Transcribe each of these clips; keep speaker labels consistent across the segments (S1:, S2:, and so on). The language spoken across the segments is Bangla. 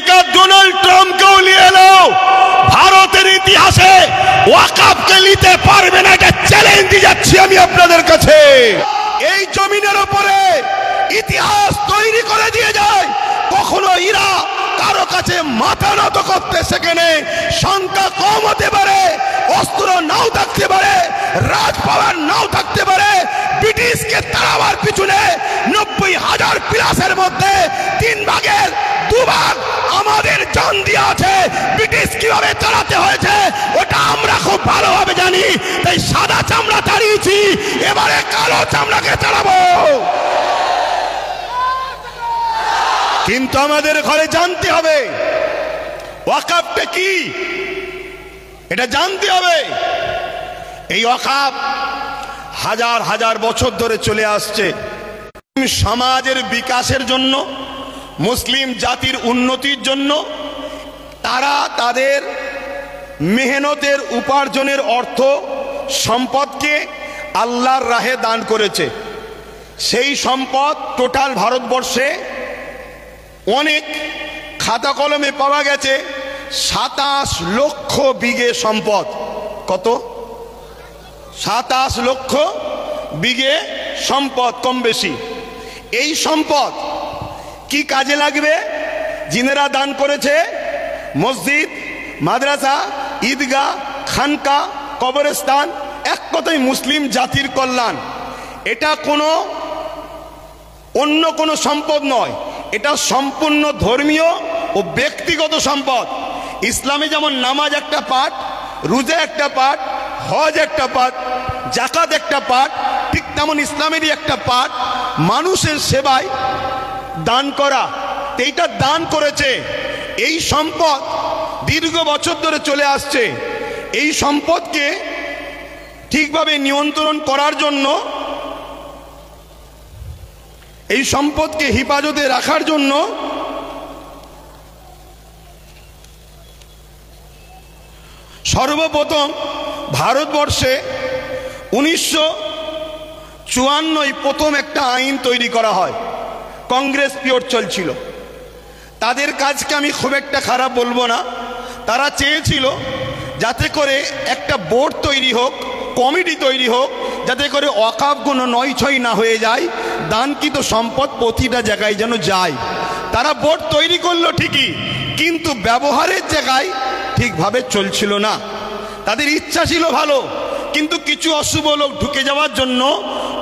S1: আমেরিকার ডোনাল্ড ট্রাম্পকেও নিয়ে এলো, ভারতের ইতিহাসে ওয়াকফকে নিতে পারবে না, এটা চ্যালেঞ্জ দিয়ে যাচ্ছি আমি আপনাদের কাছে। এই জমিনের উপরে ইতিহাস তৈরি করে দিয়ে যায়, কখনো ইরা কারো কাছে মাথা নত করতে সেখানে সংখ্যা কম হতে পারে, অস্ত্র নাও থাকতে পারে, রাজ পাওয়ার নাও থাকতে পারে, ব্রিটিশকে তাড়াবার পিছনে 90,000 প্লাসের মধ্যে 3 ভাগের 2 ভাগ আমাদের জান দিয়ে আছে। ব্রিটিশ কিভাবে চালাতে হয়েছে ওটা আমরা খুব ভালোভাবে জানি, তাই সাদা চামড়া তাড়িয়েছি, এবারে কালো চামড়াকে চালাবো। কিন্তু আমাদের ঘরে জানতে হবে ওয়াকফটা কি, এটা জানতে হবে। এই ওয়াকফ হাজার হাজার বছর ধরে চলে আসছে সমাজের বিকাশের জন্য, মুসলিম জাতির উন্নতির জন্য। তারা তাদের মেহনতের উপার্জনের অর্থ সম্পদকে আল্লাহর রাহে দান করেছে। সেই সম্পদ টোটাল ভারতবর্ষে অনেক খাতা কলমে পাওয়া গেছে 27 লক্ষ বিঘে সম্পদ। কত? 27 লক্ষ বিঘে সম্পদ, কম বেশি। এই সম্পদ কি কাজে লাগবে? জিনেরা দান করেছে মসজিদ, মাদ্রাসা, ঈদগাহ, খানকা, কবরস্থান, এক কথায় মুসলিম জাতির কল্যাণ। এটা কোনো অন্য কোনো সম্পদ নয়, এটা সম্পূর্ণ ধর্মীয় ও ব্যক্তিগত সম্পদ। ইসলামে যেমন নামাজ একটা পার্ট, রোজা একটা পার্ট, হজ একটা পার্ট, যাকাত একটা পার্ট, ঠিক তেমন ইসলামেরই একটা পার্ট মানুষের সেবায় দান করা। এইটা দান করেছে। এই সম্পদ দীর্ঘ বছর ধরে চলে আসছে। এই সম্পদকে ঠিকভাবে নিয়ন্ত্রণ করার জন্য, এই সম্পদকে হেফাজতে রাখার জন্য সর্বপ্রথম ভারতবর্ষে 1954 প্রথম একটা আইন তৈরি করা হয়। কংগ্রেস পিরিয়ড চলছিল। তাদের কাজকে আমি খুব একটা খারাপ বলবো না। তারা চেয়েছিল যাতে করে একটা বোর্ড তৈরি হোক, কমিটি তৈরি হোক, যাতে করে ওয়াকফগুলো নয় ছয় না হয়ে যায়, দানকৃত সম্পদ প্রতিটা জায়গায় যেন যায়। তারা বোর্ড তৈরি করলো ঠিকই, কিন্তু ব্যবহারের জায়গায় ঠিকভাবে চলছিল না। তাদের ইচ্ছা ছিল ভালো, কিন্তু কিছু অশুভ লোক ঢুকে যাওয়ার জন্য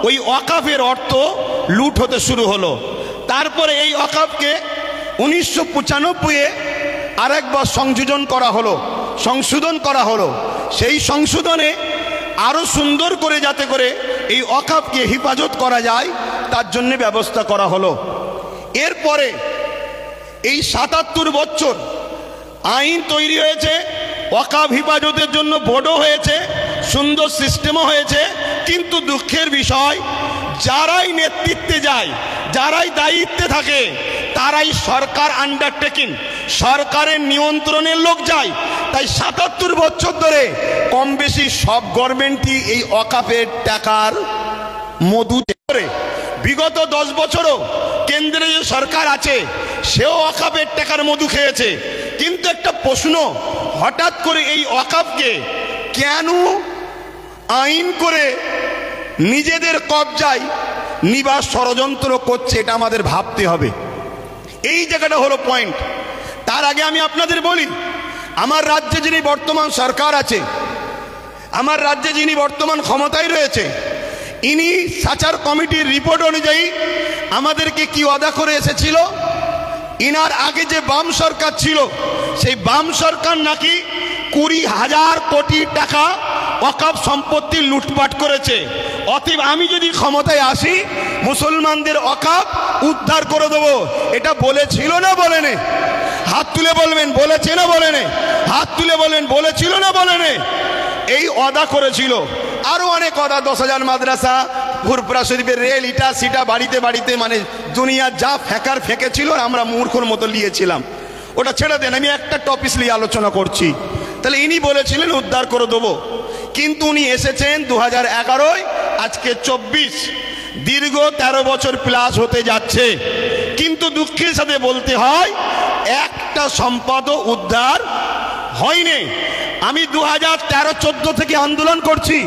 S1: ওই ওয়াকফের অর্থ লুট হতে শুরু হলো। তারপরে এই ওয়াকফকে 1995-এ আরেকবার সংশোধন করা হলো। সেই সংশোধনে আরো সুন্দর করে যাতে করে এই ওয়াকফকে হেফাজত করা যায় তার জন্য ব্যবস্থা করা হলো। এরপরে এই 77 বছর আইন তৈরি হয়েছে, ওয়াকফ হেফাজতের জন্য বোর্ডও হয়েছে, সুন্দর সিস্টেমও হয়েছে। কিন্তু দুঃখের বিষয়, যারাই নেতৃত্বে যায়, যারাই দায়িত্বে থাকে, তারাই সরকার আন্ডারটেকিং, সরকারের নিয়ন্ত্রণের লোক যায়। তাই 77 বছর ধরে কম বেশি সব গভর্নমেন্টই এই ওয়াকফের টাকার মধু করে। বিগত 10 বছরও কেন্দ্রে যে সরকার আছে সেও ওয়াকফের টাকার মধু খেয়েছে। কিন্তু একটা প্রশ্ন, হঠাৎ করে এই ওয়াকফকে কেন আইন করে নিজেদের কবজায় নিবার ষড়যন্ত্র করছে, এটা আমাদের ভাবতে হবে। এই জায়গাটা হলো পয়েন্ট। তার আগে আমি আপনাদের বলি, আমার রাজ্যে যিনি বর্তমান সরকার আছে, আমার রাজ্যে যিনি বর্তমান ক্ষমতায় রয়েছে, ইনি সাচার কমিটির রিপোর্ট অনুযায়ী আমাদেরকে কি ওয়াদা করে এসেছিল, ইনার আগে যে বাম সরকার ছিল সেই বাম সরকার নাকি 20,000 কোটি টাকা ওয়াকফ সম্পত্তি লুটপাট করেছে। অতএব আমি যদি ক্ষমতায় আসি মুসলমানদের ওয়াকফ উদ্ধার করে দেবো, এটা বলেছিল না বলেনি? হাত তুলে বলবেন বলেছে না বলেনি? হাত তুলে বলেন বলেছিল না বলেনি? এই ওয়াদা করেছিল। আরো অনেক ওয়াদা, 10,000 মাদ্রাসা, ফুরফুরা শরীফের রেল, ইটা সিটা বাড়িতে বাড়িতে, মানে দুনিয়া যা ফেঁকেছিল আমরা মূর্খর মতো নিয়েছিলাম। ওটা ছেড়ে দেন, আমি একটা টপিক নিয়ে আলোচনা করছি। তাহলে ইনি বলেছিলেন উদ্ধার করে দেবো, কিন্তু উনি এসেছেন 2011, আজকে 24, দীর্ঘ 13 বছর প্লাস হতে যাচ্ছে। কিন্তু দুঃখের সাথে বলতে হয় একটা সম্পদও উদ্ধার হয়নি। আমি 2013-14 থেকে আন্দোলন করছি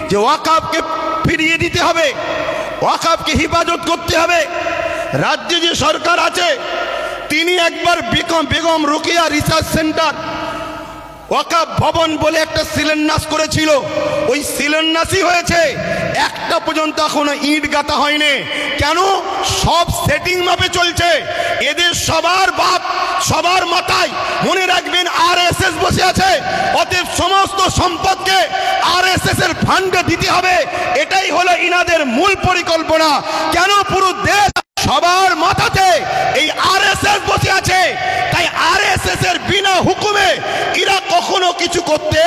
S1: যে ওয়াকফকে ফিরিয়ে দিতে হবে, ওয়াকফকে হেফাজত করতে হবে। রাজ্যে যে সরকার আছে তিনি একবার বেগম রোকেয়া রিসার্চ সেন্টার ওয়াকফ ভবন বলে একটা শিলান্যাস করেছিল, ওই শিলান্যাসই হয়েছে, একটা পর্যন্ত এখনো ইট গাঁথা হয়নি। কেন? সব সেটিং মাপে চলছে। এদের সবার বাপ সবার মাথায় মনে রাখবেন আরএসএস বসে আছে, অতএব সমস্ত সম্পদকে আরএসএস এর ফান্ডে দিতে হবে, এটাই হলো ইনাদের মূল পরিকল্পনা। কেন? পুরো দেশ সবার মাথাতে এই আরএসএস বসে আছে, তাই আরএসএস এর বিনা হুকুমে এরা কখনো কিছু করতে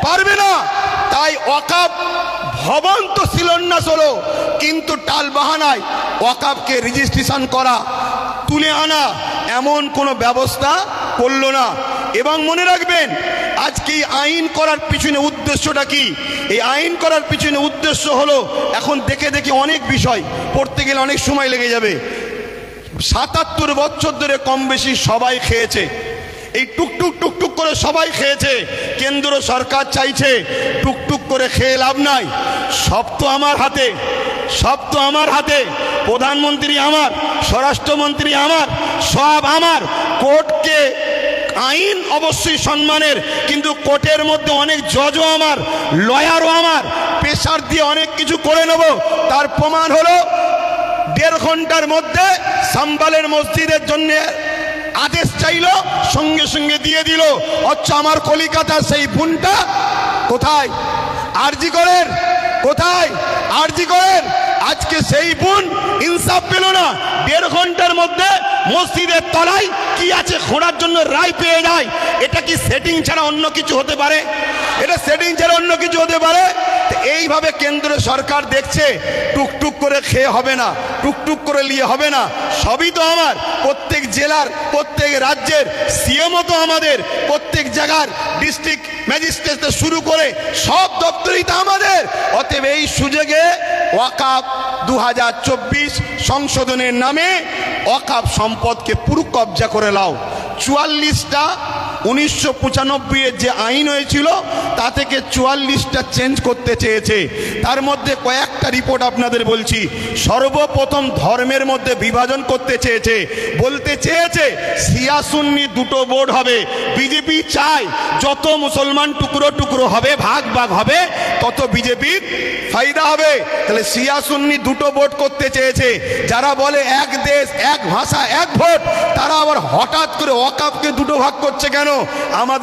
S1: পারবে না। তাই ওয়াকফ ভবন তো শিলান্যাস হলো, কিন্তু টাল বাহানায় ওয়াকফকে রেজিস্ট্রেশন করা, তুলে আনা এমন কোনো ব্যবস্থা করলো না। এবং মনে রাখবেন আজকে এই আইন করার পিছনে উদ্দেশ্যটা কি? এই আইন করার পিছনে উদ্দেশ্য হলো, এখন দেখে দেখে অনেক বিষয় পড়তে গেলে অনেক সময় লেগে যাবে। ৭৭ বছর ধরে কম বেশি সবাই খেয়েছে, এই টুকটুক টুকটুক করে সবাই খেয়েছে। কেন্দ্র সরকার চাইছে টুকটুক করে খেয়ে লাভ নাই, সব তো আমার হাতে, সব তো আমার হাতে। প্রধানমন্ত্রী আমার, স্বরাষ্ট্রমন্ত্রী আমার, সব আমার। কোর্টকে আইন অবশ্যই সম্মানের, কিন্তু কোর্টের মধ্যে অনেক জজও আমার, লয়ারও আমার, প্রেসার দিয়ে অনেক কিছু করে নেব। তার প্রমাণ হলো 1.5 ঘন্টার মধ্যে সাম্বালের মসজিদের জন্য আদেশ চাইলো, সঙ্গে সঙ্গে দিয়ে দিল। আচ্ছা, আমার কলিকাতার সেই বোনটা কোথায়? আরজি করেন কোথায়? আরজি করেন। আজকে সেই বোন ইনসাফ পেল না, 1.5 ঘন্টার মধ্যে মসজিদের তলায় কি আছে খোঁড়ার জন্য রায় পেয়ে যায়। এটা কি সেটিং ছাড়া অন্য কিছু হতে পারে? এটা সেটিং ছাড়া অন্য কিছু হতে পারে? এইভাবে কেন্দ্র সরকার দেখছে টুকটুক করে খেয়ে হবে না, টুকটুক করে নিয়ে হবে না, সবই তো আমার। প্রত্যেক জেলার, প্রত্যেক রাজ্যের সিএমও তো আমাদের, প্রত্যেক জায়গার ডিস্ট্রিক্ট ম্যাজিস্ট্রেট শুরু করে সব দপ্তরই তো আমাদের। অতএব এই সুযোগে ওয়াকফ 2024 সংশোধনের নামে ওয়াকফ সম্পদকে পুরো কবজা করে নাও। 44টা 1995 এর যে আইন হয়েছিল তা থেকে 44টা চেঞ্জ করতে চেয়েছে। তার মধ্যে কয়েকটা রিপোর্ট আপনাদের বলছি। সর্বপ্রথম ধর্মের মধ্যে বিভাজন করতে চেয়েছে, বলতে চেয়েছে শিয়া সুন্নি দুটো বোর্ড হবে। বিজেপি চায় যত মুসলমান টুকরো টুকরো হবে, ভাগ ভাগ হবে, তত বিজেপির ফায়দা হবে। তাহলে শিয়া সুন্নি দুটো ভোট করতে চেয়েছে। যারা বলে এক দেশ এক ভাষা এক ভোট, তারা আবার হঠাৎ করে ওয়াকফকে দুটো ভাগ করছে কেন? আমাদের